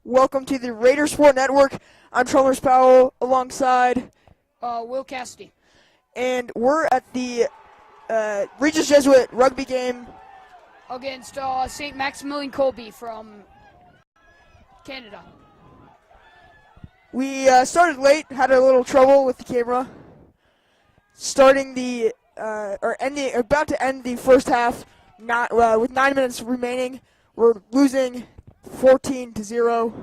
Welcome to the Raider Sport Network. I'm Chalmers Powell alongside Will Cassidy. and we're at the Regis Jesuit rugby game Against St. Maxamillion Colby from Canada. We started late, had a little trouble with the camera. Starting the about to end the first half, not with 9 minutes remaining. We're losing 14-0.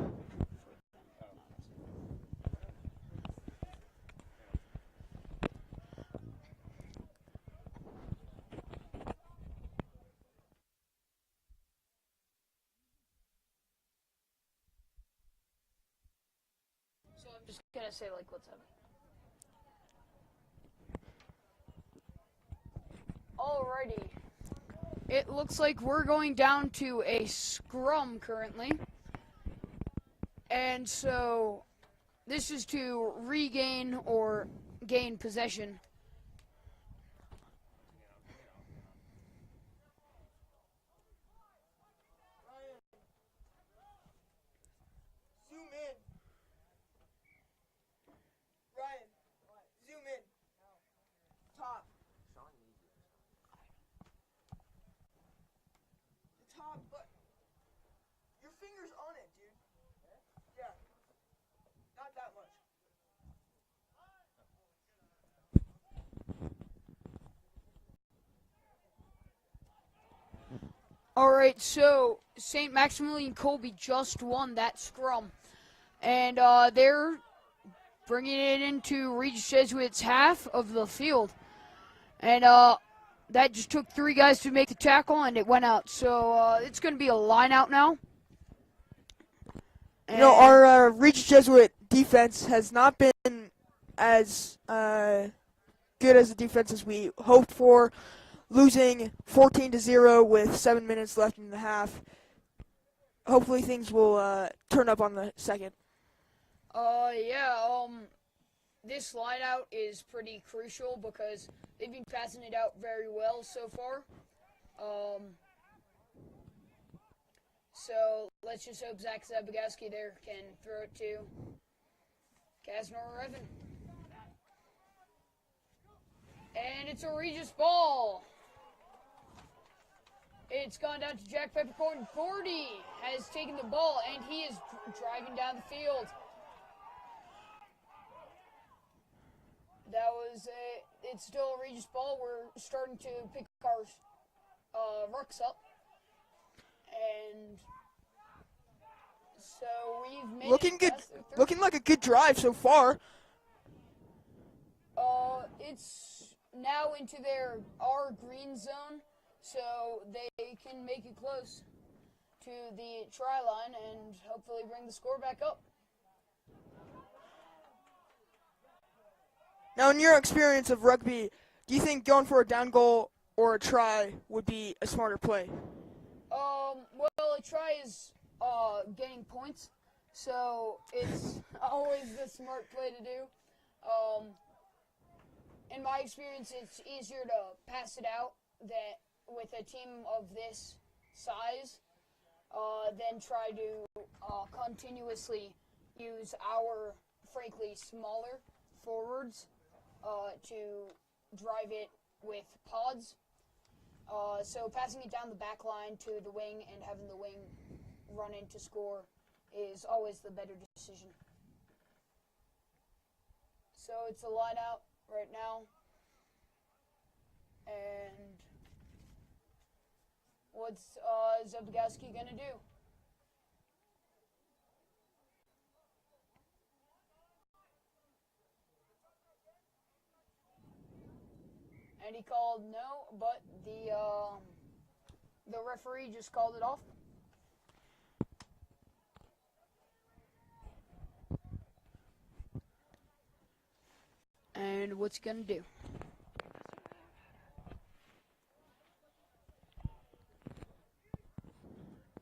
So I'm just gonna say what's up. Alrighty. It looks like we're going down to a scrum currently. And so this is to regain or gain possession. Zoom in. Ryan, zoom in. Top. The top, but your finger's on it, dude. Yeah. Not that much. Alright, so St. Maximilian Colby just won that scrum. And they're bringing it into Regis Jesuit's half of the field. And that just took three guys to make the tackle, and it went out. So it's going to be a line out now. You know, our Regis Jesuit defense has not been as good as the defense as we hoped for, losing 14-0 with 7 minutes left in the half. Hopefully things will turn up on the second. This line out is pretty crucial because they've been passing it out very well so far. So let's just hope Zach Zabagowski there can throw it to Kasner or Evan. And it's a Regis ball. It's gone down to Jack Peppercorn. Gordy has taken the ball, and he is driving down the field. It's still a Regis ball. We're starting to pick our rucks up. And so we've made Looking good, looking like a good drive so far. It's now into our green zone, so they can make it close to the try line and hopefully bring the score back up. Now, in your experience of rugby, do you think going for a down goal or a try would be a smarter play? Well, a try is getting points, so it's always the smart play to do. In my experience, it's easier to pass it out with a team of this size than try to continuously use our, frankly, smaller forwards to drive it with pods. So passing it down the back line to the wing and having the wing run in to score is always the better decision. So it's a line out right now. And what's Zabagowski going to do? And he called no, but the referee just called it off. And what's he gonna do?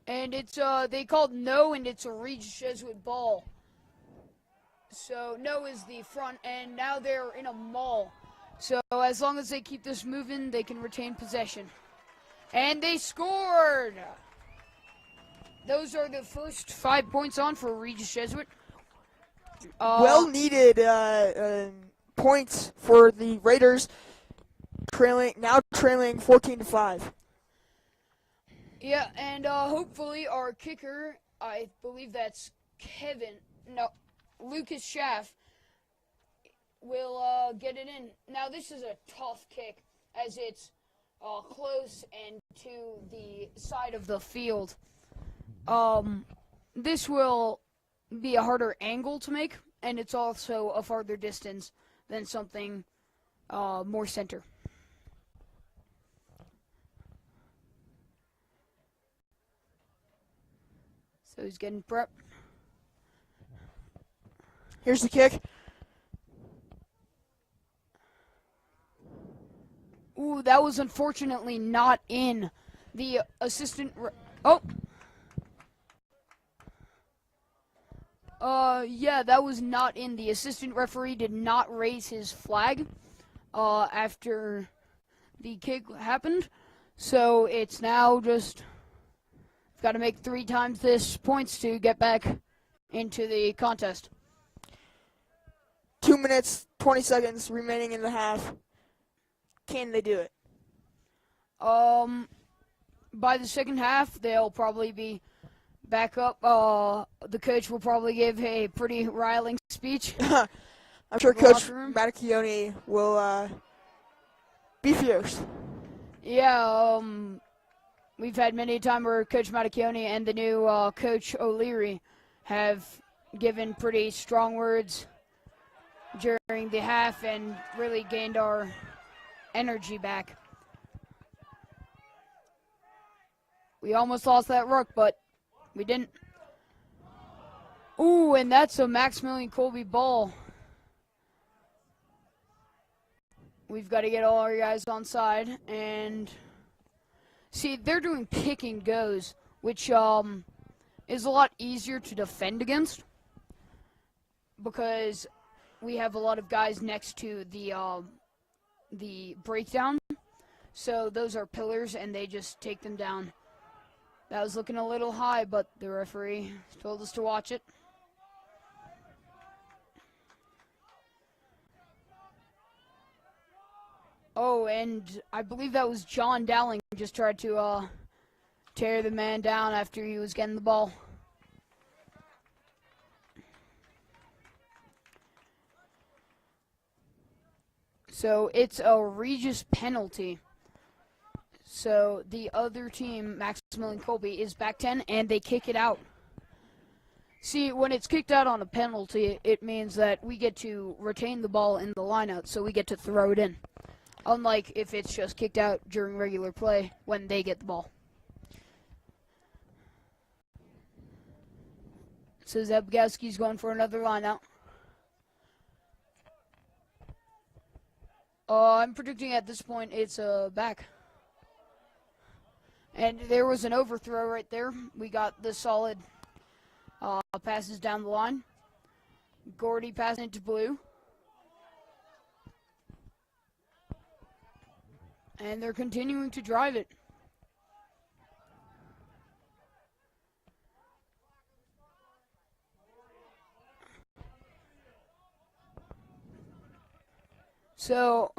And it's they called no, and it's a Regis Jesuit ball. So no is the front, and now they're in a maul. So as long as they keep this moving, they can retain possession. And they scored! those are the first 5 points on for Regis Jesuit. Well needed points for the Raiders, trailing 14-5. Yeah, and hopefully our kicker, I believe that's Lucas Schaff, will get it in. Now this is a tough kick as it's close and to the side of the field. This will be a harder angle to make, and it's also a farther distance than something more center. So he's getting prep. Here's the kick. Ooh, that was unfortunately not in. The assistant... Yeah, that was not in. The assistant referee did not raise his flag after the kick happened. So it's now just got to make 3 times this points to get back into the contest. 2 minutes, 20 seconds remaining in the half. Can they do it? By the second half, they'll probably be back up. The coach will probably give a pretty riling speech. I'm sure Coach Maxamillion will be fierce. Yeah, we've had many a time where Coach Maxamillion and the new Coach O'Leary have given pretty strong words during the half and really gained our energy back. We almost lost that ruck, but we didn't. Ooh, and that's a Maxamillion Colby ball. We've got to get all our guys on side. And see, they're doing pick and goes, which is a lot easier to defend against because we have a lot of guys next to the breakdown. So those are pillars, and they just take them down. That was looking a little high, but the referee told us to watch it. Oh, and I believe that was John Dowling just tried to tear the man down after he was getting the ball. So it's a Regis penalty. So the other team, Maxamillion Colby, is back 10, and they kick it out. See, when it's kicked out on a penalty, it means that we get to retain the ball in the lineout, so we get to throw it in. Unlike if it's just kicked out during regular play when they get the ball. So Zabgowski's going for another lineout. I'm predicting at this point it's a back. And there was an overthrow right there. We got the solid passes down the line. Gordy passing it to Blue. And they're continuing to drive it. So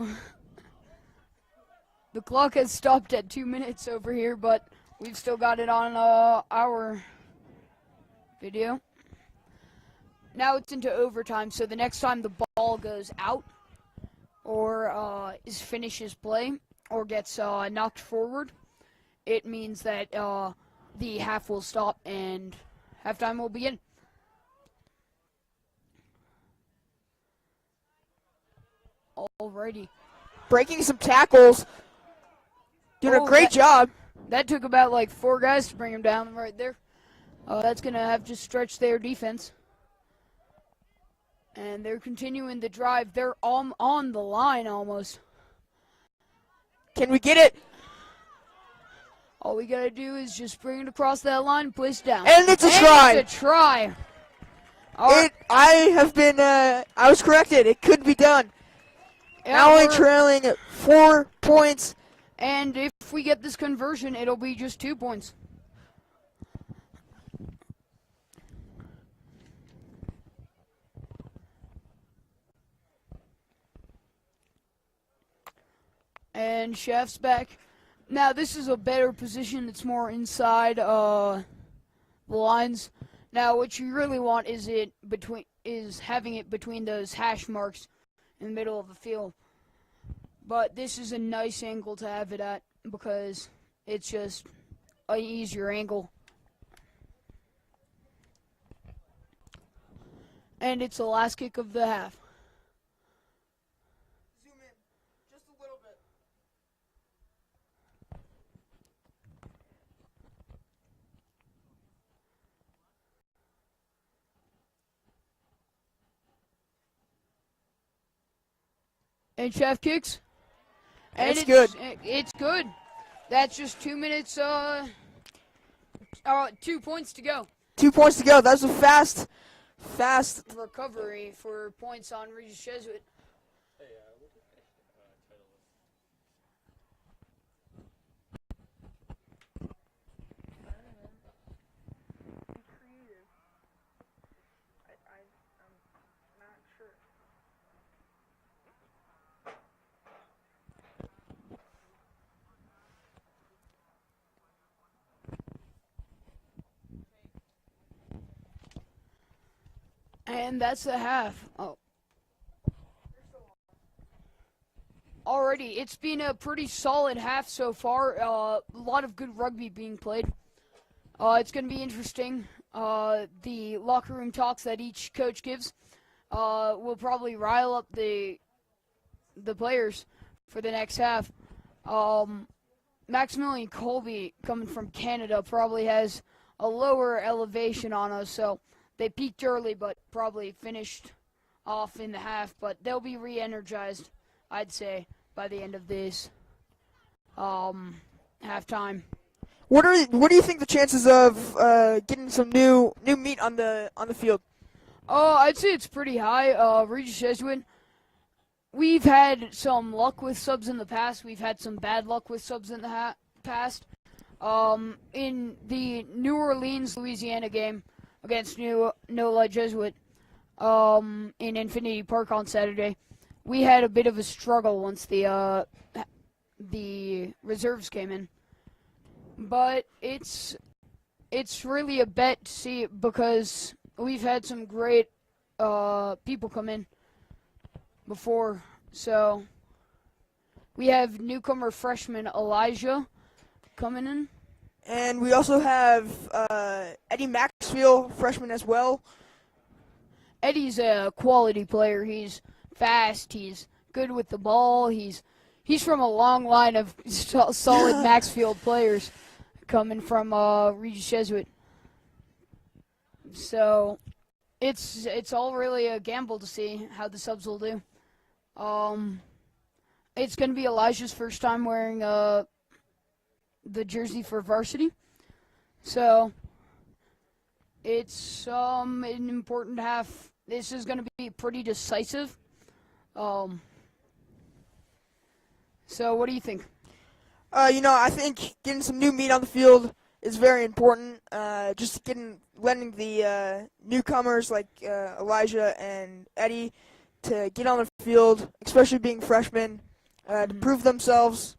the clock has stopped at 2 minutes over here, but we've still got it on our video. Now it's into overtime, so the next time the ball goes out or finishes play or gets knocked forward, it means that the half will stop and halftime will begin. Alrighty. Breaking some tackles. Doing a great job. That took about like 4 guys to bring him down right there. That's going to have to stretch their defense. And they're continuing the drive. They're on the line almost. Can we get it? All we got to do is just bring it across that line and place it down. And it's a try. It's a try. I was corrected. It could be done. Yeah, now only trailing 4 points. And if we get this conversion, it'll be just 2 points. And Chef's back. Now this is a better position. It's more inside the lines. Now what you really want is having it between those hash marks in the middle of the field. But this is a nice angle to have it at because it's just an easier angle. And it's the last kick of the half. Zoom in just a little bit. And Chef kicks. And it's good. It's good. That's just 2 minutes, 2 points to go. 2 points to go. That's a fast recovery for points on Regis Jesuit. Hey, what the title is? I don't know. Be creative. I'm not sure. And that's the half. Oh. Already, it's been a pretty solid half so far. A lot of good rugby being played. It's going to be interesting. The locker room talks that each coach gives will probably rile up the players for the next half. Maxamillion Colby, coming from Canada, probably has a lower elevation on us, so they peaked early but probably finished off in the half. But they'll be re-energized, I'd say, by the end of this halftime. What do you think the chances of getting some new meat on the field? I'd say it's pretty high. Regis Jesuit, we've had some luck with subs in the past. We've had some bad luck with subs in the past. In the New Orleans, Louisiana game against NOLA Jesuit in Infinity Park on Saturday, we had a bit of a struggle once the reserves came in. But it's really a bet to see because we've had some great people come in before. So we have newcomer freshman Elijah coming in. And we also have Eddie Maxfield, freshman as well. Eddie's a quality player. He's fast. He's good with the ball. He's from a long line of solid Maxfield players coming from Regis Jesuit. So it's all really a gamble to see how the subs will do. It's going to be Elijah's first time wearing the jersey for varsity. So it's an important half. This is going to be pretty decisive. So what do you think? I think getting some new meat on the field is very important. Just letting the newcomers like Elijah and Eddie to get on the field, especially being freshmen, to prove themselves.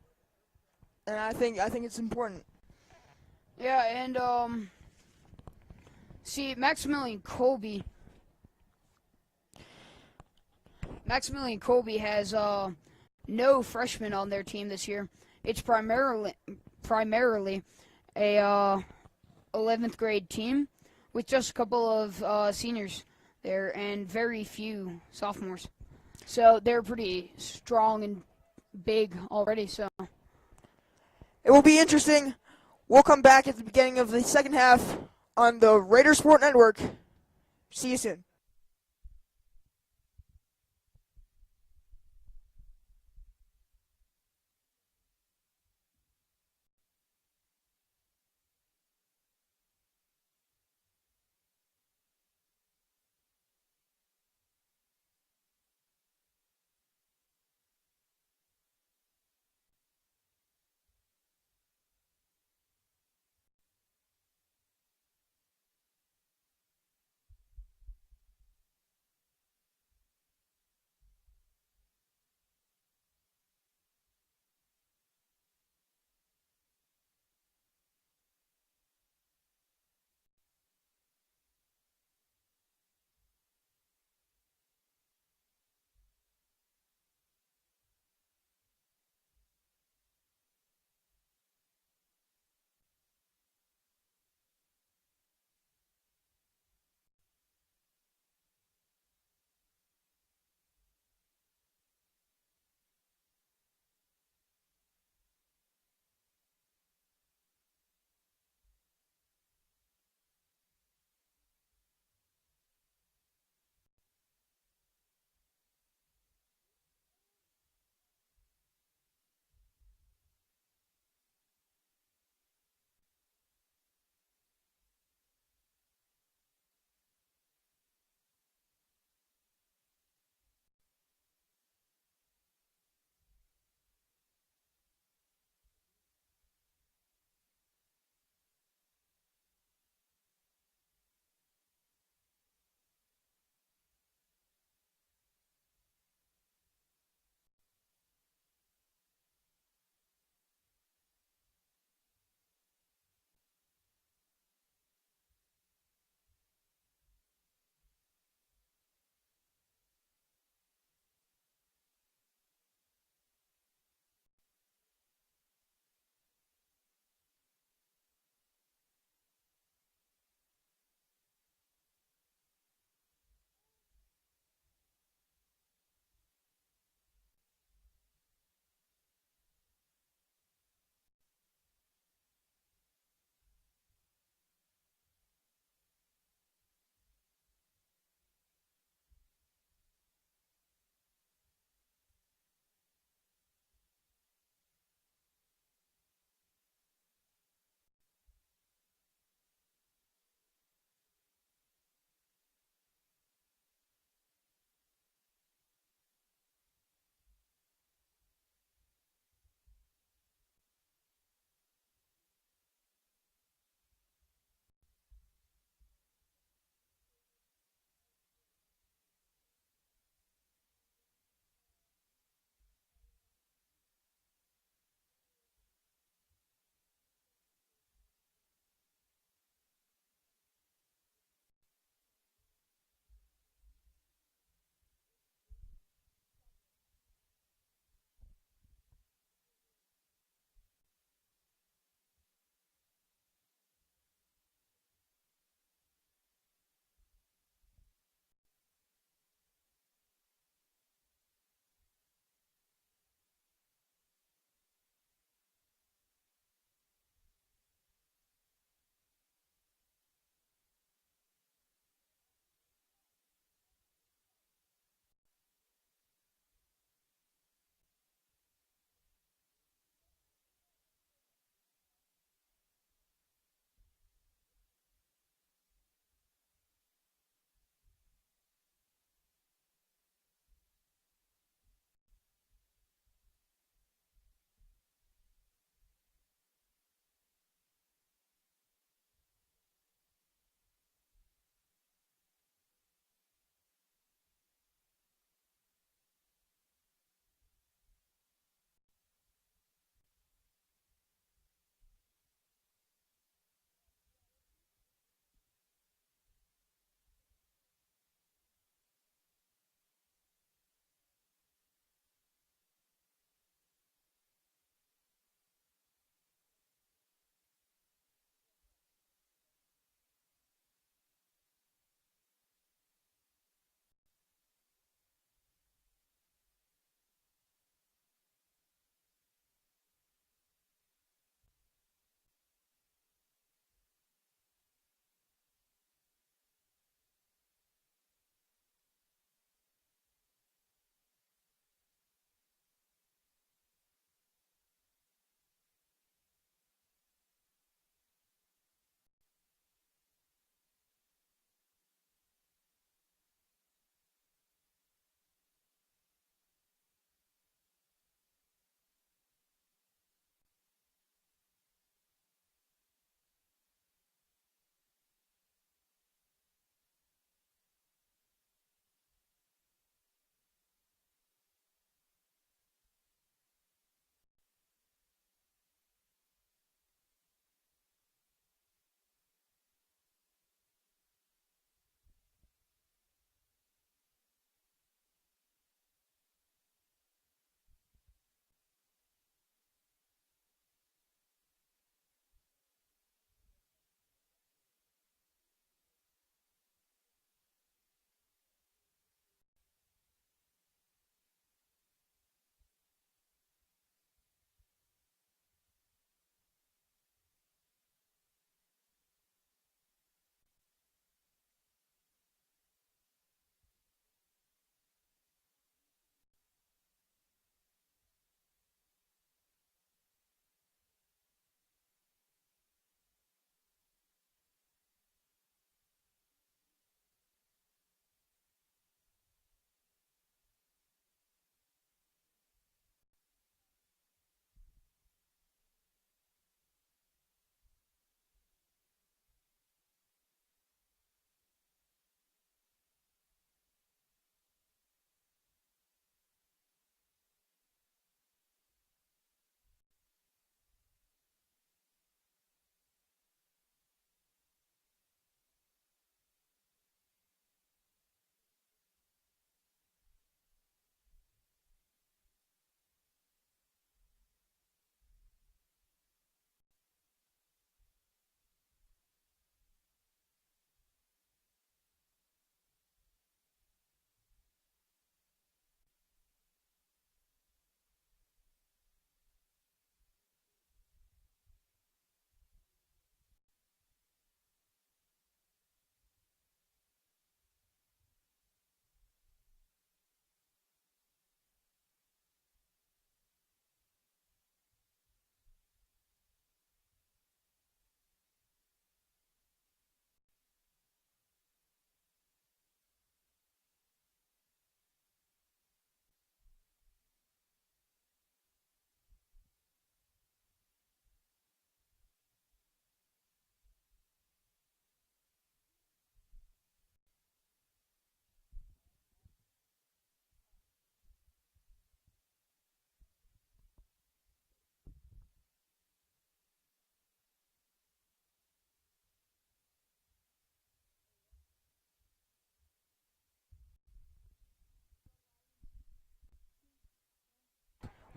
And I think it's important. Yeah, and see, Maxamillion Colby has no freshmen on their team this year. It's primarily a 11th grade team with just a couple of seniors there and very few sophomores. So they're pretty strong and big already. So it will be interesting. We'll come back at the beginning of the second half on the Raider Sport Network. See you soon.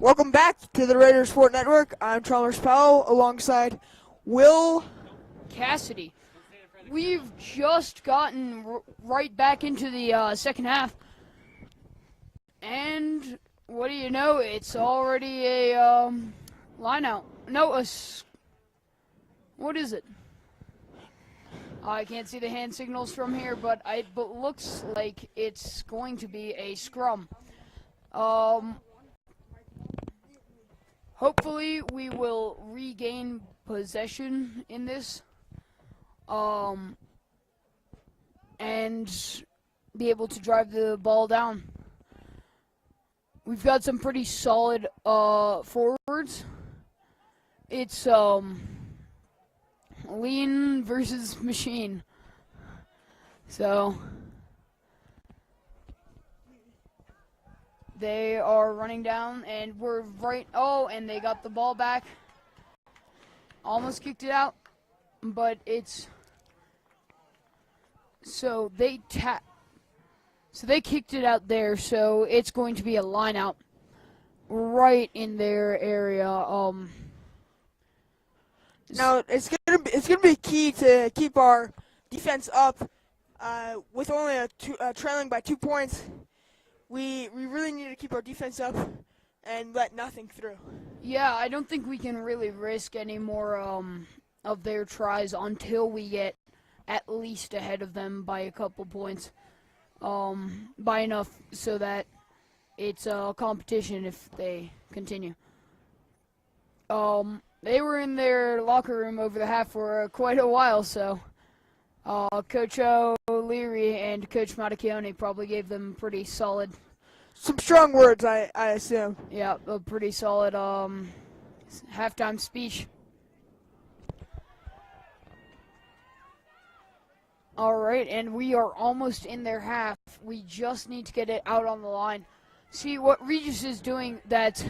Welcome back to the Raiders Sport Network. I'm Chalmers Powell alongside Will Cassidy. We've just gotten right back into the second half. And what do you know? It's already a line out. No, what is it? I can't see the hand signals from here, but it looks like it's going to be a scrum. Hopefully we will regain possession in this, and be able to drive the ball down. We've got some pretty solid forwards. It's lean versus machine. So they are running down, and we're right. Oh, and they got the ball back. Almost kicked it out, but it's so they kicked it out there. So it's going to be a line out right in their area. Now it's gonna be key to keep our defense up. With only trailing by 2 points, we really need to keep our defense up and let nothing through. Yeah, I don't think we can really risk any more of their tries until we get at least ahead of them by a couple points, by enough so that it's a competition if they continue. They were in their locker room over the half for quite a while, so Coach O'Leary and Coach Matacchione probably gave them pretty solid. Some strong words, I assume. Yeah, a pretty solid halftime speech. All right, and we are almost in their half. We just need to get it out on the line. See, what Regis is doing that's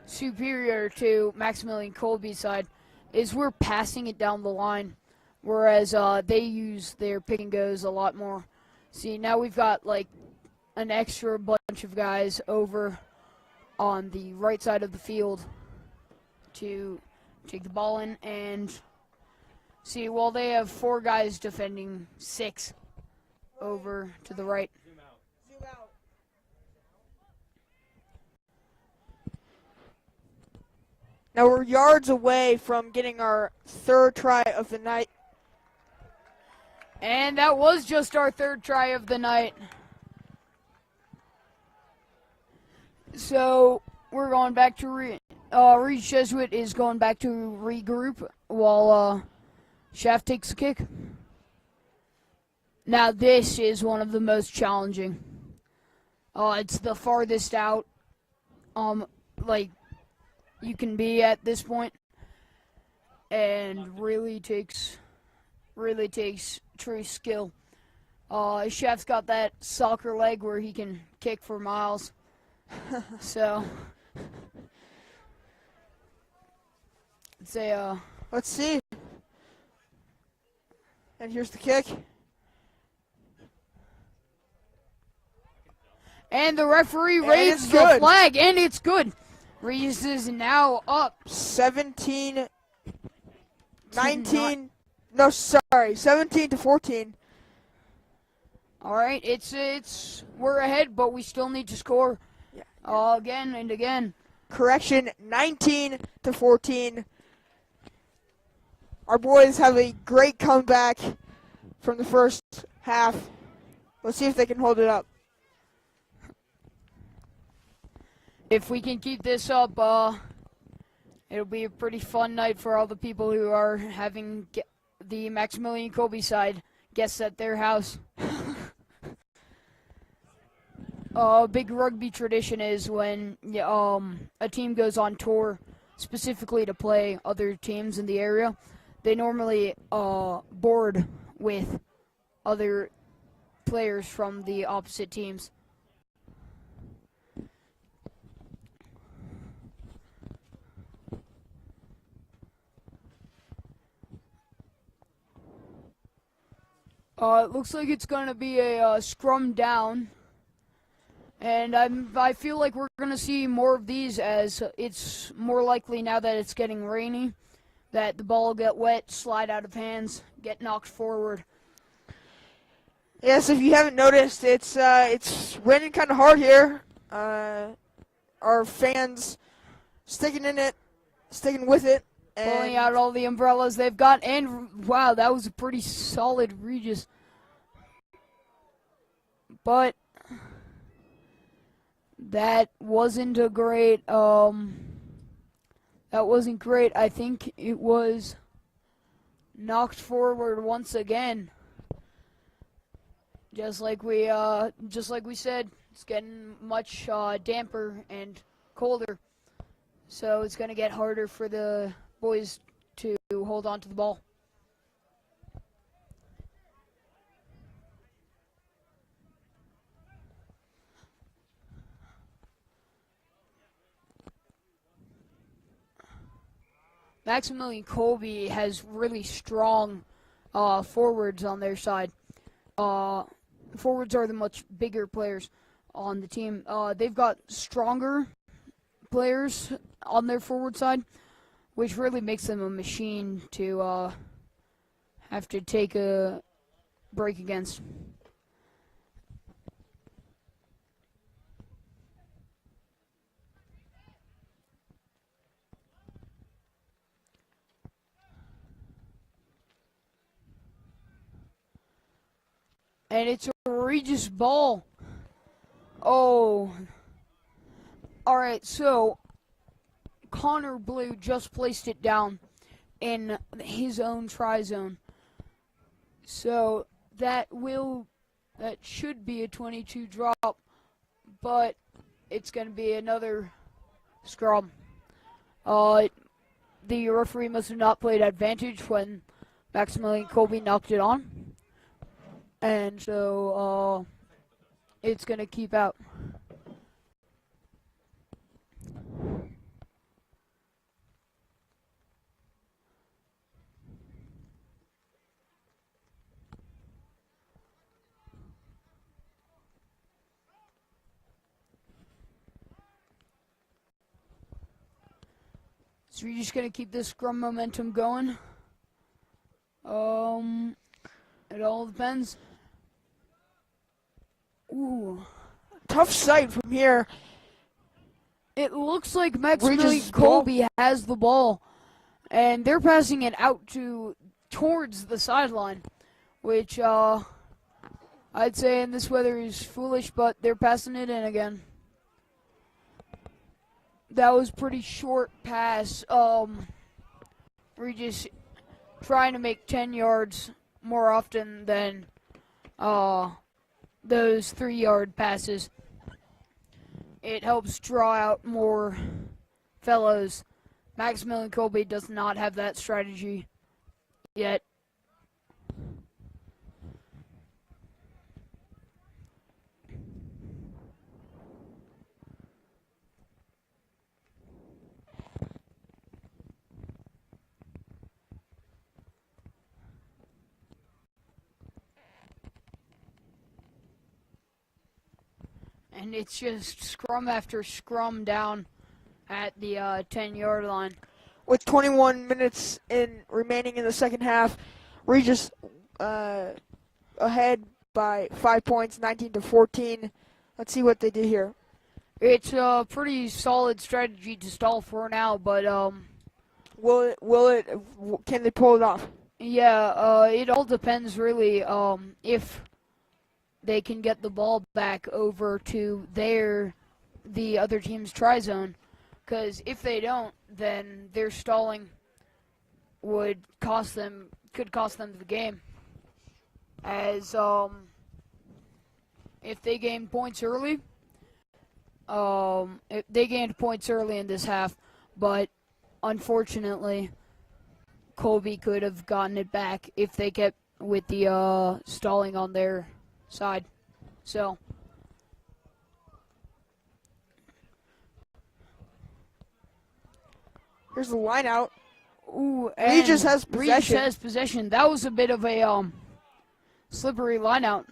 superior to Maxamillion Colby's side is we're passing it down the line, whereas they use their pick and goes a lot more. See, now we've got like an extra bunch of guys over on the right side of the field to take the ball in, and see, well, they have 4 guys defending 6 over to the right. Zoom out. Zoom out. Now we're yards away from getting our 3rd try of the night. And that was just our 3rd try of the night. So we're going back to Reed Jesuit is going back to regroup while Shaft takes a kick. Now this is one of the most challenging. It's the farthest out like you can be at this point, and really takes true skill. Shaft's got that soccer leg where he can kick for miles. So it's a Let's see. And here's the kick. and the referee And raises it's the good. flag, and it's good. Regis is now up 17 to 14. All right, it's we're ahead, but we still need to score again and again. Correction, 19 to 14. Our boys have a great comeback from the first half. Let's see if they can hold it up. If we can keep this up, it'll be a pretty fun night for all the people who are having the Maximilian Colby side guests at their house. A big rugby tradition is when a team goes on tour specifically to play other teams in the area, they normally board with other players from the opposite teams. It looks like it's going to be a scrum down. And I feel like we're going to see more of these, as it's more likely now that it's getting rainy that the ball will get wet, slide out of hands, get knocked forward. Yes, if you haven't noticed, it's raining kind of hard here. Our fans sticking with it. Pulling out all the umbrellas they've got, and wow, that was a pretty solid Regis. But that wasn't a great, that wasn't great. I think it was knocked forward once again. Just like we said, it's getting much damper and colder, so it's going to get harder for the boys to hold on to the ball. Maxamillion Colby has really strong forwards on their side. Forwards are the much bigger players on the team. They've got stronger players on their forward side, which really makes them a machine to have to take a break against. And it's a Regis ball. Oh. All right, so Connor Blue just placed it down in his own try zone. So that should be a 22 drop, but it's going to be another scrum. The referee must have not played advantage when Maximilian Colby knocked it on. And so it's going to keep out. So you're just going to keep this scrum momentum going. It all depends. Ooh. Tough sight from here. It looks like Maximillian Colby has the ball, and they're passing it out towards the sideline, which I'd say in this weather is foolish, but they're passing it in again. That was pretty short pass. We're just trying to make 10 yards more often than those 3-yard passes. It helps draw out more fellows. Maximillian Colby does not have that strategy yet. And it's just scrum after scrum down at the 10-yard line. With 21 minutes remaining in the second half, Regis ahead by 5 points, 19-14. Let's see what they do here. It's a pretty solid strategy to stall for now, but can they pull it off? Yeah, it all depends really if they can get the ball back over to the other team's try zone. Because if they don't, then their stalling could cost them the game. As if they gain points early, if they gained points early in this half, but unfortunately, Colby could have gotten it back if they kept with the stalling on their side. So here's the line out. Ooh, Regis has possession. Regis has possession. That was a bit of a slippery line out.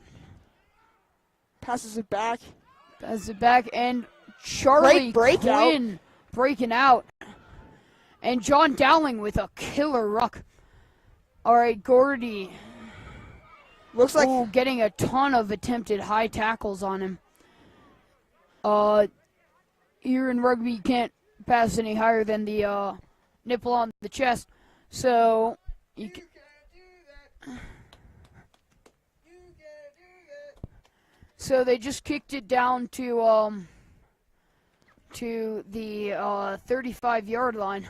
Passes it back. Pass it back, and Charlie Quinn breaking out. And John Dowling with a killer ruck. All right, Gordy. Looks like getting a ton of attempted high tackles on him. Here in rugby, you can't pass any higher than the nipple on the chest. So you can't do that. So they just kicked it down to the 35-yard line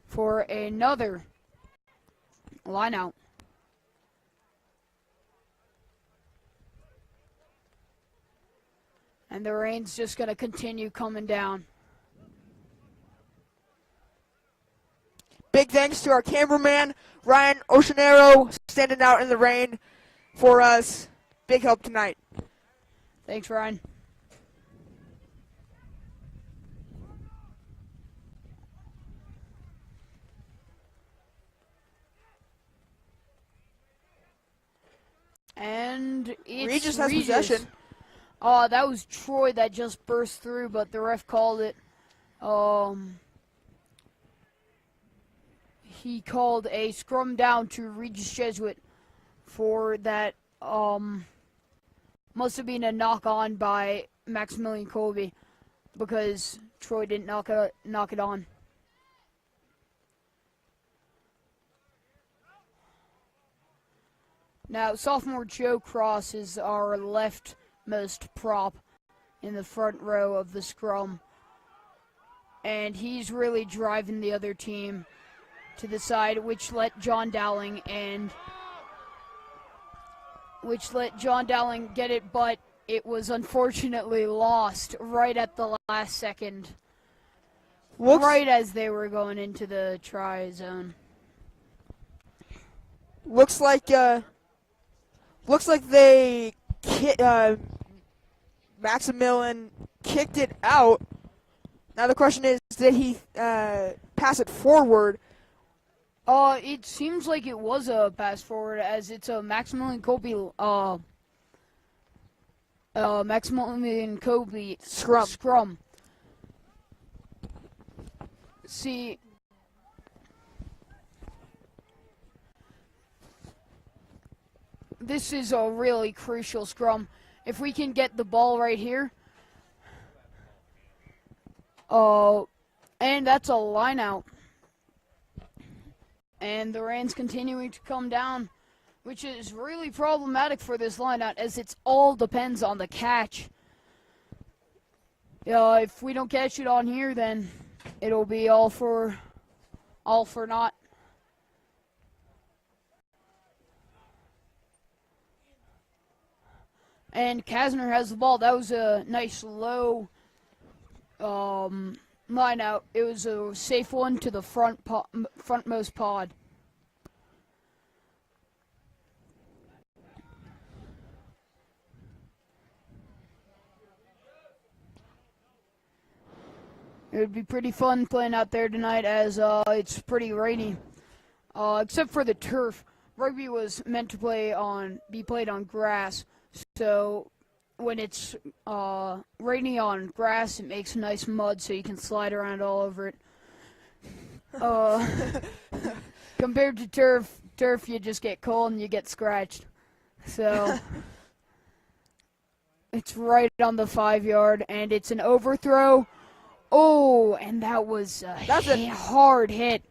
for another line out. And the rain's just going to continue coming down. big thanks to our cameraman, Ryan Oceanero, standing out in the rain for us. Big help tonight. Thanks, Ryan. And it's Regis has possession. That was Troy that just burst through, but the ref called it. He called a scrum down to Regis Jesuit for that. Must have been a knock on by Maxamillion Colby because Troy didn't knock it on. Now, sophomore Joe Cross is our leftmost prop in the front row of the scrum. And he's really driving the other team to the side, which let John Dowling get it, but it was unfortunately lost right at the last second. Right as they were going into the try zone. Looks like they Maxamillion kicked it out. Now the question is, did he pass it forward? It seems like it was a pass forward, as it's a Maxamillion Colby scrum. See, this is a really crucial scrum. If we can get the ball right here, and that's a line out. And the rain's continuing to come down, which is really problematic for this line out, as it all depends on the catch. If we don't catch it on here, then it'll be all for naught. And Kasner has the ball. That was a nice low line out. It was a safe one to the frontmost pod. It would be pretty fun playing out there tonight, as it's pretty rainy. Except for the turf. Rugby was meant to be played on grass. So when it's rainy on grass, it makes nice mud so you can slide around all over it. Compared to turf, you just get cold and you get scratched. So it's right on the 5-yard, and it's an overthrow. Oh, and that was a hard hit.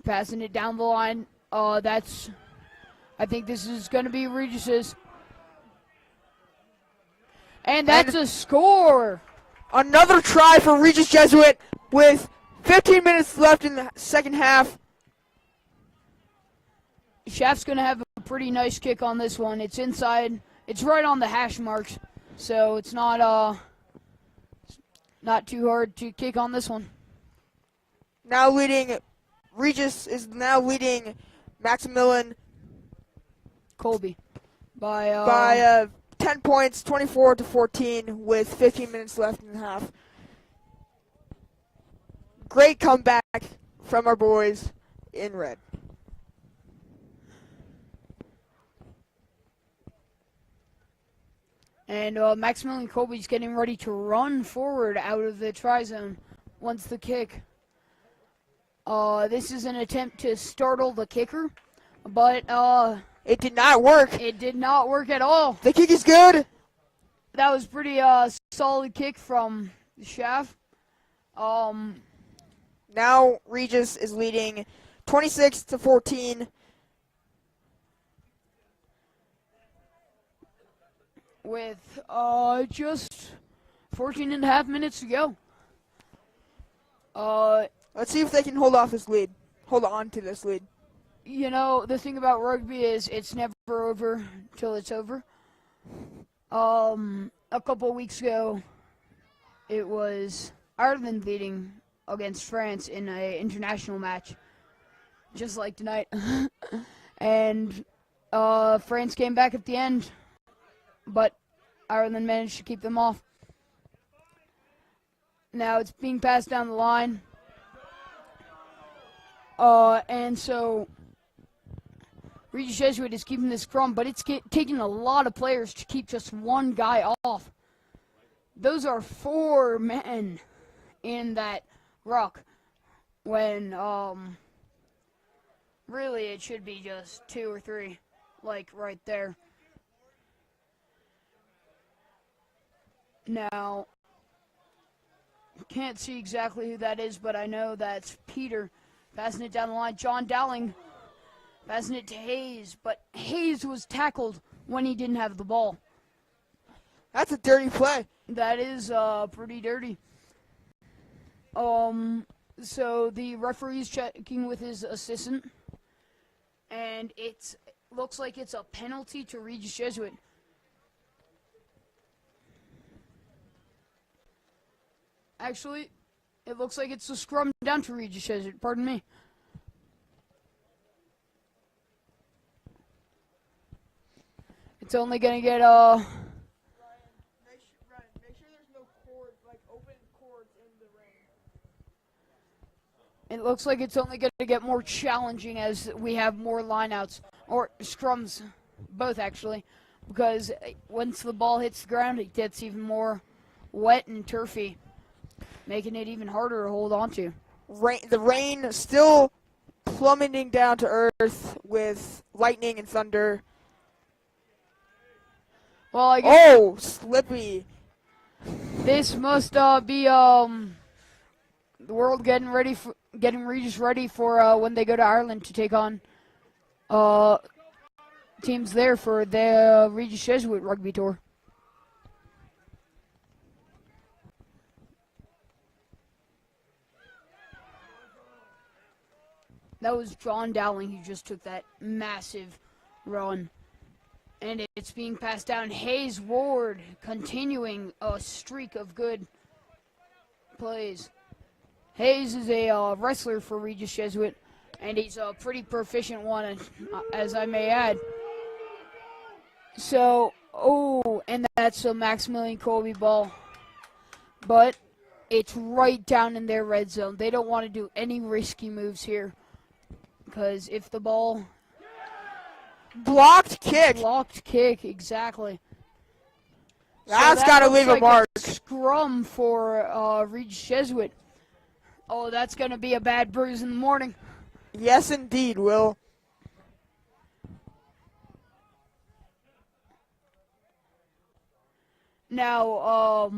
Passing it down the line. I think this is going to be Regis's. And that's a score. Another try for Regis Jesuit with 15 minutes left in the second half. Shaft's going to have a pretty nice kick on this one. It's inside. It's right on the hash marks, so it's not too hard to kick on this one. Regis is now leading Maxamillion Colby by 10 points, 24-14, with 15 minutes left in the half. Great comeback from our boys in red. And Maximilian Colby's getting ready to run forward out of the try zone once the kick. This is an attempt to startle the kicker, but it did not work. It did not work at all. The kick is good. That was pretty solid kick from the Shaft. Now Regis is leading 26-14. With just 14 and a half minutes to go. Let's see if they can hold on to this lead. You know, the thing about rugby is it's never over till it's over. A couple of weeks ago, it was Ireland leading against France in an international match, just like tonight. And France came back at the end, but Ireland managed to keep them off. Now it's being passed down the line. And so Regis Jesuit is keeping this scrum, but it's taking a lot of players to keep just one guy off. Those are 4 men in that ruck when really it should be just 2 or 3, like right there. Now, can't see exactly who that is, but I know that's Peter passing it down the line. John Dowling passing it to Hayes, but Hayes was tackled when he didn't have the ball. That's a dirty play. That is pretty dirty. So the referee's checking with his assistant, and it looks like it's a penalty to Regis Jesuit. Actually, it looks like it's a scrum down to Regis Jesuit. Pardon me. It's only going to get Ryan, make sure there's no cord, like open cords in the ring. It looks like it's only going to get more challenging as we have more lineouts, or scrums, both actually, because once the ball hits the ground, it gets even more wet and turfy, making it even harder to hold on to. The rain still plummeting down to earth with lightning and thunder. Well, I guess oh, slippy. This must be the world getting Regis ready for when they go to Ireland to take on teams there for the Regis Jesuit rugby tour. That was John Dowling who just took that massive run. And it's being passed down. Hayes Ward continuing a streak of good plays. Hayes is a wrestler for Regis Jesuit, and he's a pretty proficient one, as I may add. So, and that's a Maximillion Colby ball. But it's right down in their red zone. They don't want to do any risky moves here, because if the ball... Blocked kick, exactly. That's got to leave a mark. Scrum for Regis Jesuit. Oh, that's going to be a bad bruise in the morning. Yes, indeed, Will. Now,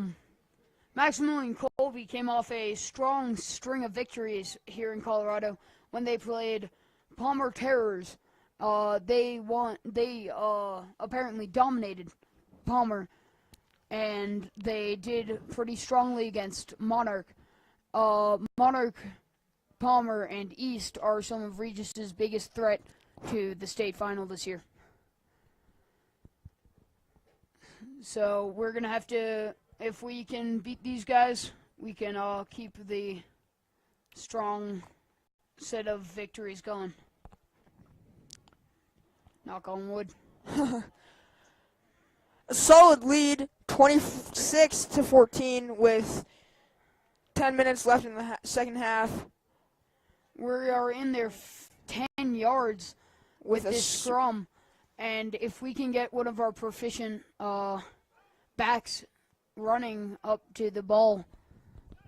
Maximilian Colby came off a strong string of victories here in Colorado when they played Palmer Terrors. They apparently dominated Palmer, and they did pretty strongly against Monarch. Monarch, Palmer, and East are some of Regis's biggest threat to the state final this year. So we're going to have to, if we can beat these guys, we can keep the strong set of victories going. Knock on wood. A solid lead, 26-14 with 10 minutes left in the second half. We are in there 10 yards with this scrum, and if we can get one of our proficient backs running up to the ball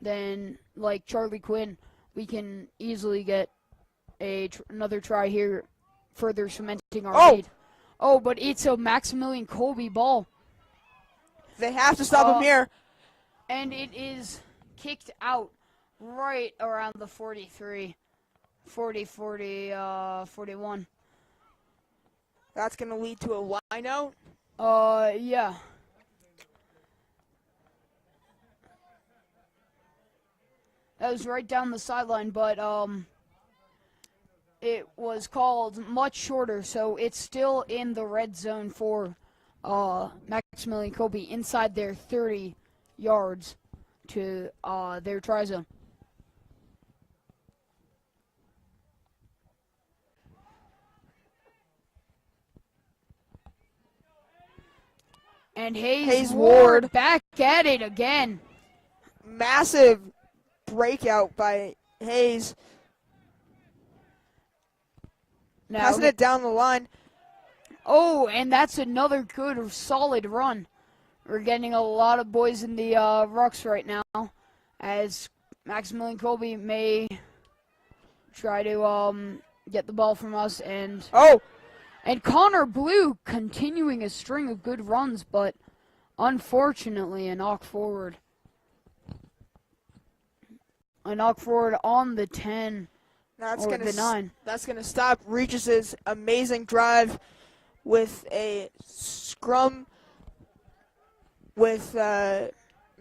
than like Charlie Quinn, we can easily get another try here, further cementing our lead. Oh, but it's a Maxamillion Colby ball. They have to stop him here. And it is kicked out right around the 43, 41. That's going to lead to a line out. Yeah. That was right down the sideline, but it was called much shorter, so it's still in the red zone for Maxamillion Colby inside their 30 yards to their try zone. And Hayes Ward back at it again. Massive breakout by Hayes. Now, passing it down the line. Oh, and that's another good, solid run. We're getting a lot of boys in the rucks right now, as Maxamillion Colby may try to get the ball from us. And Connor Blue continuing a string of good runs, but unfortunately a knock forward. A knock forward on the 10 or the 9. That's going to stop Regis's amazing drive with a scrum with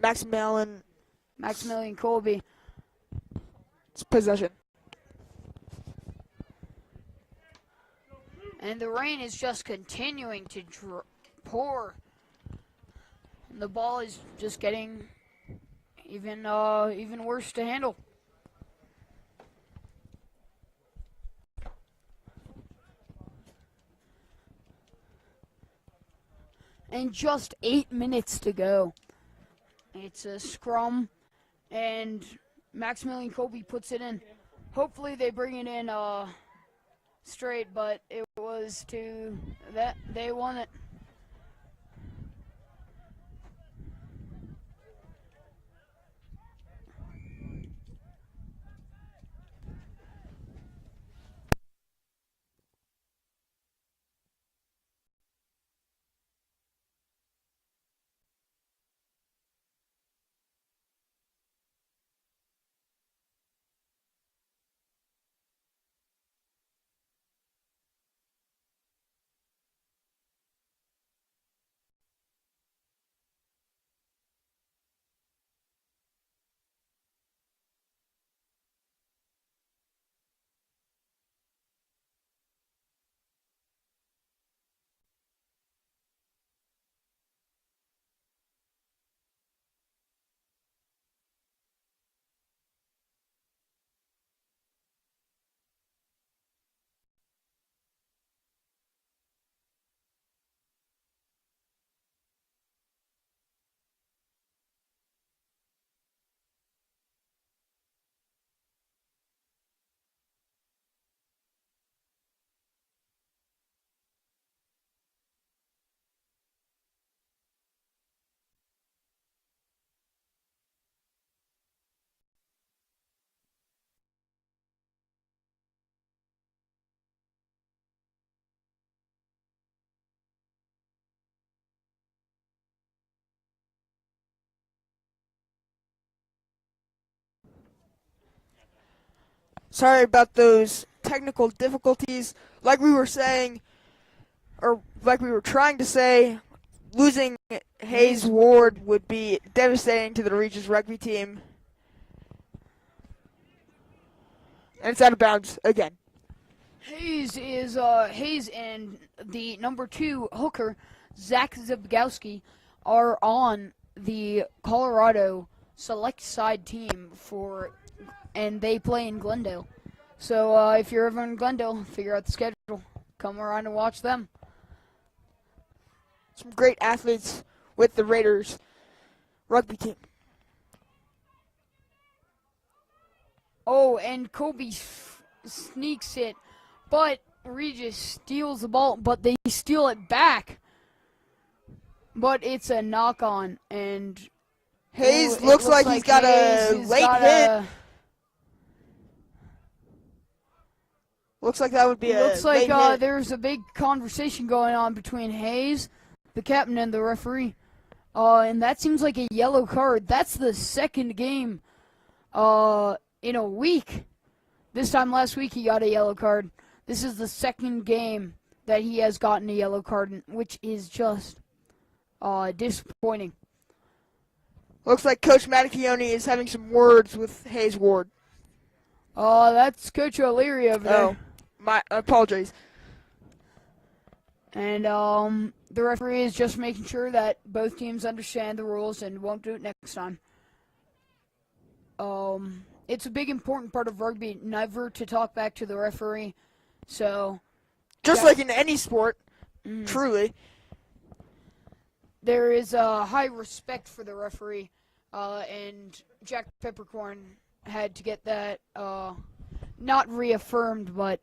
Maxamillion Colby. It's possession. And the rain is just continuing to pour. And the ball is just getting even worse to handle. And just 8 minutes to go. It's a scrum, and Maxamillion Colby puts it in. Hopefully they bring it in straight, but it was to that they won it. Sorry about those technical difficulties. Like we were saying, or like we were trying to say, losing Hayes Ward would be devastating to the Regis rugby team. And it's out of bounds again. Hayes and the number 2 hooker, Zach Zabgowski, are on the Colorado select side team and they play in Glendale. So if you're ever in Glendale, figure out the schedule. Come around and watch them. Some great athletes with the Raiders rugby team. Oh, and Kobe sneaks it, but Regis steals the ball, but they steal it back. but it's a knock-on, and Hayes it looks like he's got Hayes a has late got hit. Looks like that would be Looks a like late hit. there's a big conversation going on between Hayes, the captain, and the referee. And that seems like a yellow card. That's the second game in a week. This time last week he got a yellow card. This is the second game that he has gotten a yellow card, which is just disappointing. Looks like Coach Maxamillion is having some words with Hayes Ward. That's Coach O'Leary over there. Oh, my apologies. And the referee is just making sure that both teams understand the rules and won't do it next time. It's a big important part of rugby never to talk back to the referee. So Just like in any sport, truly. There is a high respect for the referee, and Jack Peppercorn had to get that not reaffirmed, but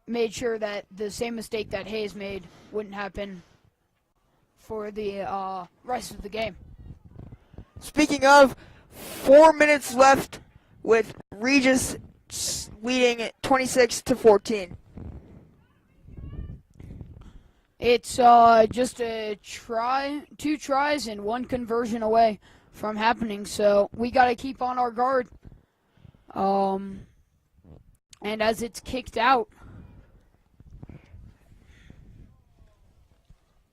made sure that the same mistake that Hayes made wouldn't happen for the rest of the game. Speaking of, 4 minutes left with Regis leading 26-14. It's just two tries and one conversion away from happening, so we got to keep on our guard. And as it's kicked out,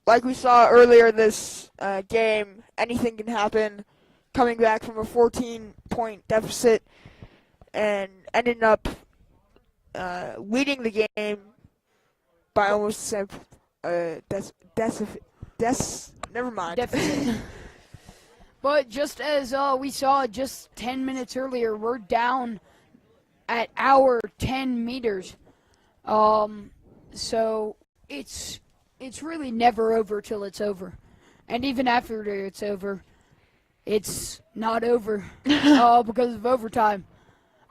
like we saw earlier this game, anything can happen. Coming back from a 14-point deficit and ending up leading the game by almost the same. Never mind. deficit. But just as we saw just 10 minutes earlier, we're down at our 10 meters. So it's really never over till it's over. And even after it's over, it's not over because of overtime,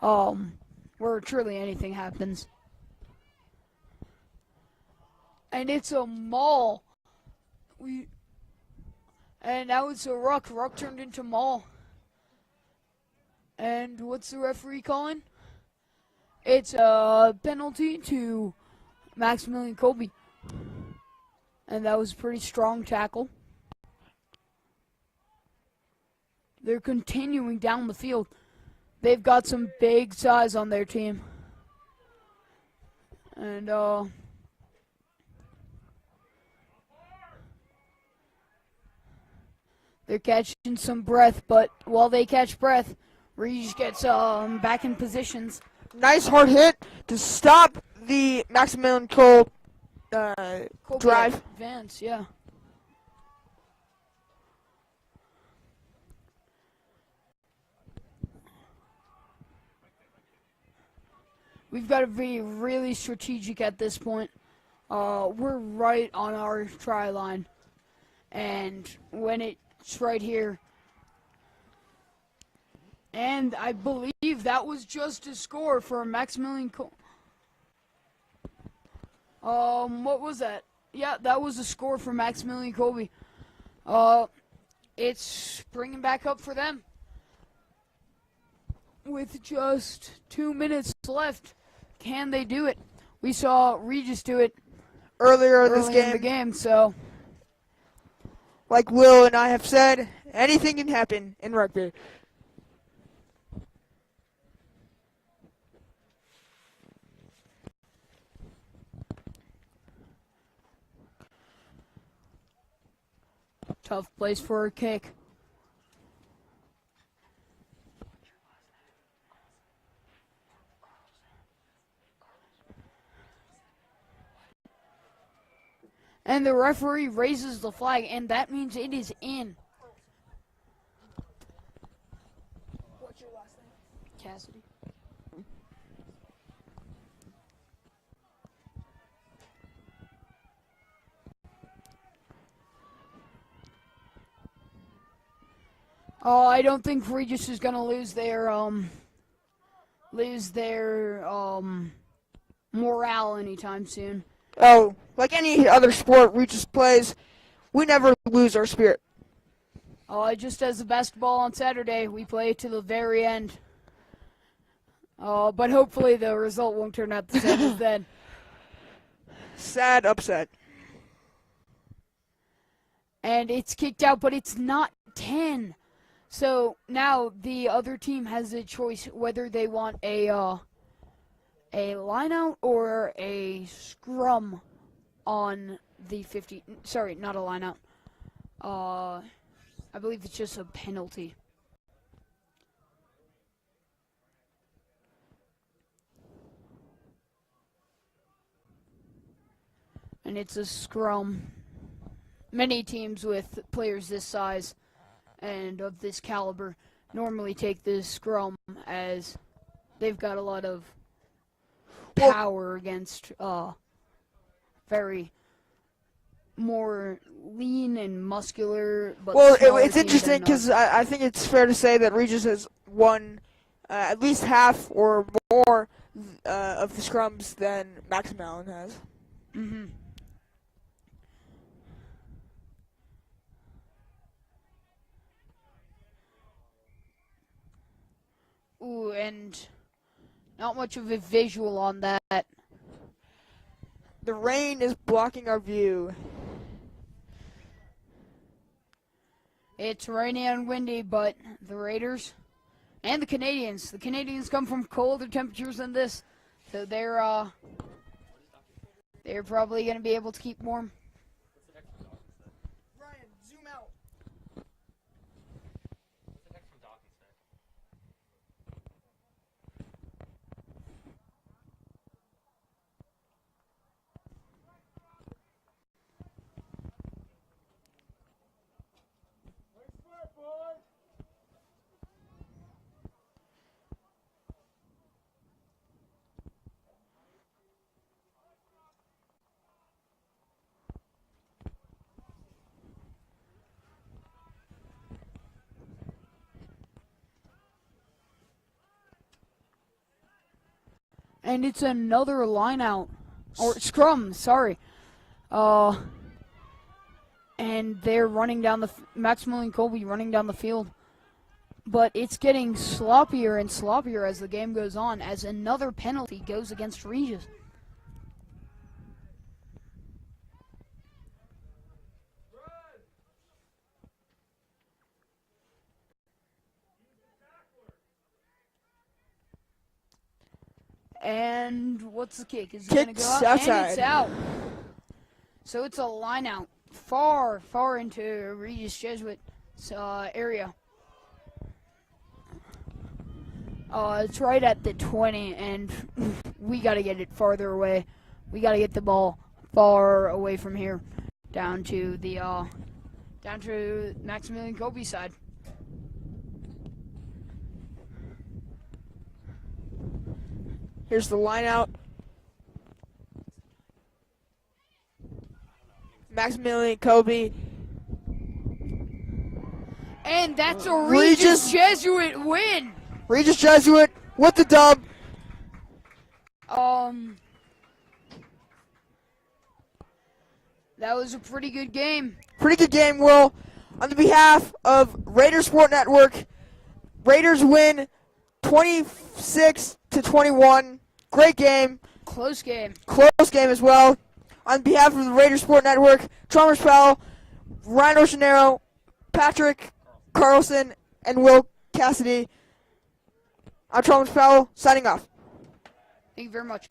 where truly anything happens. And it's a maul. And now it's a ruck. Ruck turned into maul. And what's the referee calling? It's a penalty to Maxamillion Colby. And that was a pretty strong tackle. They're continuing down the field. They've got some big size on their team. And they're catching some breath, but while they catch breath, Regis gets back in positions. Nice hard hit to stop the Maximilian Cole drive. Advance, yeah. We've got to be really strategic at this point. We're right on our try line. And when it's right here. And I believe that was just a score for Maxamillion Cole. What was that? Yeah, that was a score for Maxamillion Colby. It's bringing back up for them. With just 2 minutes left, can they do it? We saw Regis do it Earlier early this in game. the game, so Like Will and I have said, anything can happen in rugby. tough place for a kick. And the referee raises the flag, and that means it is in. What's your last name? Cassidy. Oh, I don't think Regis is going to lose their morale anytime soon. Oh, like any other sport Regis plays, we never lose our spirit. Just as the basketball on Saturday, we play to the very end. But hopefully the result won't turn out the same as then. Sad upset. And it's kicked out, but it's not 10. So now the other team has a choice whether they want a line out or a scrum on the 50. Sorry, not a line out. I believe it's just a penalty. And it's a scrum. Many teams with players this size and of this caliber normally take this scrum as they've got a lot of power against very more lean and muscular. But it's interesting because I think it's fair to say that Regis has won at least half or more of the scrums than Maxamillion has. Mm-hmm. Ooh, and not much of a visual on that. The rain is blocking our view. It's rainy and windy, but the Raiders and the Canadians come from colder temperatures than this, so they're probably going to be able to keep warm. Ryan, zoom out. And it's another line out. Or scrum, sorry. And they're running down Maxamillion Colby running down the field. But it's getting sloppier and sloppier as the game goes on, as another penalty goes against Regis. And what's the kick? Is it going to go out? Outside. And it's out. So it's a line out far, far into Regis Jesuit area. It's right at the 20, and we got to get it farther away. We got to get the ball far away from here, down to Maxamillion Colby's side. Here's the line out. Maxamillion Colby. And that's a Regis Jesuit win. Regis Jesuit with the dub. That was a pretty good game. Pretty good game, Will. On the behalf of Raiders Sport Network, Raiders win 26-21. Great game. Close game. Close game as well. On behalf of the Raiders Sport Network, Chalmers Powell, Ryan Oceanero, Patrick Carlson, and Will Cassidy. I'm Chalmers Powell, signing off. Thank you very much.